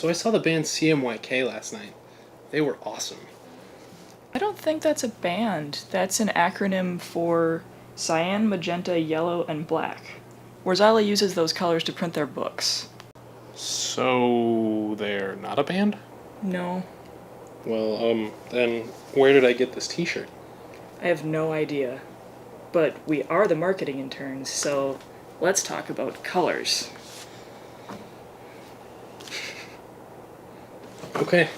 So I saw the band CMYK last night. They were awesome. I don't think that's a band. That's an acronym for cyan, magenta, yellow, and black. Warzala uses those colors to print their books. So they're not a band? No, Well, then where did I get this t-shirt? I have no idea. But we are the marketing interns, so let's talk about colors. Okay.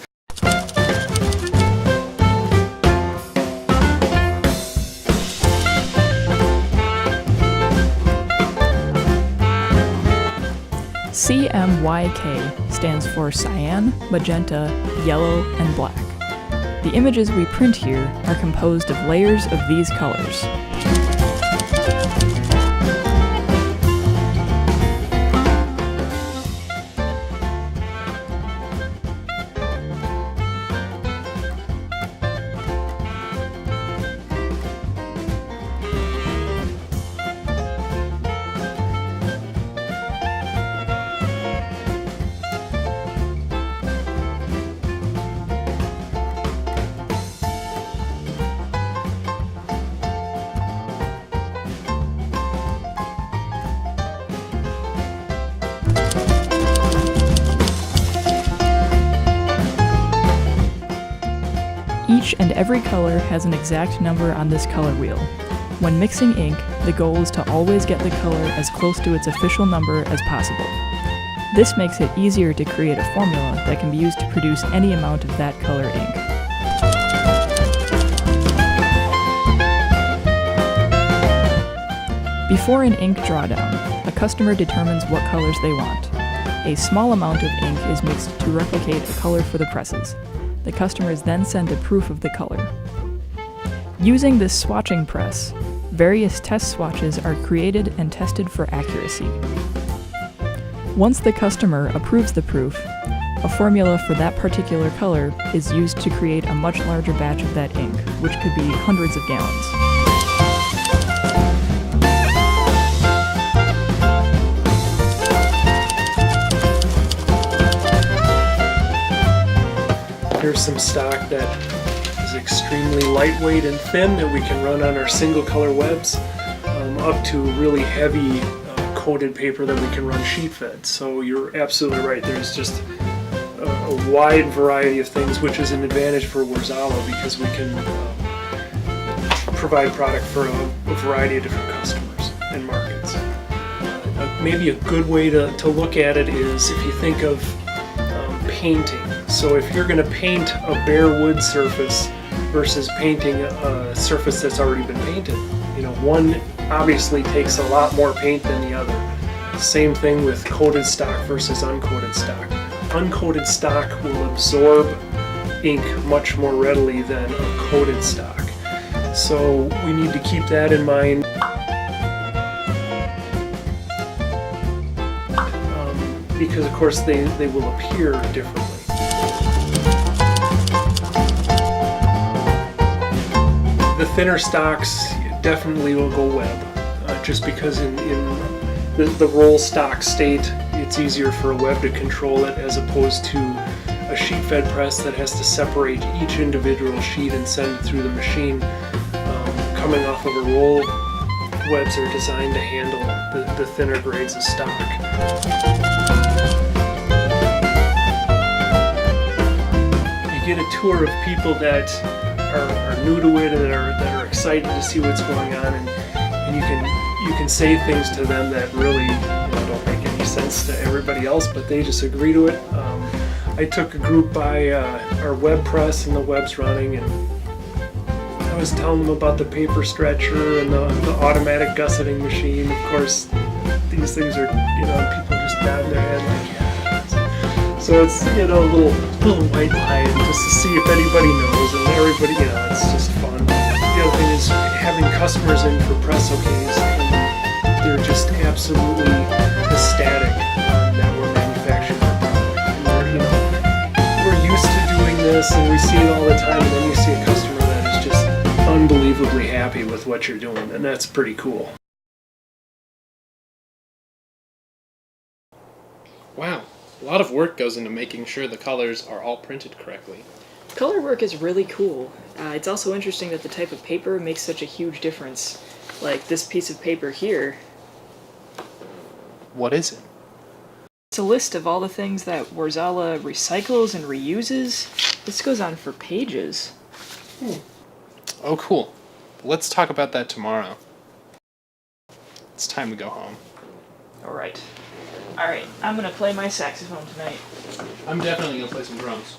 CMYK stands for cyan, magenta, yellow, and black. The images we print here are composed of layers of these colors. Each and every color has an exact number on this color wheel. When mixing ink, the goal is to always get the color as close to its official number as possible. This makes it easier to create a formula that can be used to produce any amount of that color ink. Before an ink drawdown, a customer determines what colors they want. A small amount of ink is mixed to replicate a color for the presses. The customers then send a proof of the color. Using this swatching press, various test swatches are created and tested for accuracy. Once the customer approves the proof, a formula for that particular color is used to create a much larger batch of that ink, which could be hundreds of gallons. Here's some stock that is extremely lightweight and thin that we can run on our single color webs, up to really heavy coated paper that we can run sheet fed. So you're absolutely right, there's just a wide variety of things, which is an advantage for Warzala because we can provide product for a variety of different customers and markets. Maybe a good way to look at it is if you think of painting. So if you're going to paint a bare wood surface versus painting a surface that's already been painted, one obviously takes a lot more paint than the other. Same thing with coated stock versus uncoated stock. Uncoated stock will absorb ink much more readily than a coated stock. So we need to keep that in mind. Because of course they will appear differently. The thinner stocks definitely will go web, just because in the roll stock state, it's easier for a web to control it as opposed to a sheet fed press that has to separate each individual sheet and send it through the machine. Coming off of a roll, webs are designed to handle the thinner grades of stock. You get a tour of people that are new to it and that are excited to see what's going on, and you can say things to them that really don't make any sense to everybody else, but they just agree to it. I took a group by our web press and the web's running, and I was telling them about the paper stretcher and the automatic gusseting machine. Of course, these things are, people just nod their head like, yeah. So it's, a little white lie just to see if anybody knows, and everybody, it's just fun. The other thing is having customers in for press okays, and they're just absolutely ecstatic that we're manufacturing our product. And we're used to doing this, and we see it all the time, and then you see a customer that is just unbelievably happy with what you're doing, and that's pretty cool. Wow, A lot of work goes into making sure the colors are all printed correctly. Color work is really cool. It's also interesting that the type of paper makes such a huge difference. Like this piece of paper here. What is it? It's a list of all the things that Warzala recycles and reuses. This goes on for pages. Oh, cool. Let's talk about that tomorrow. It's time to go home. Alright, I'm gonna play my saxophone tonight. I'm definitely gonna play some drums.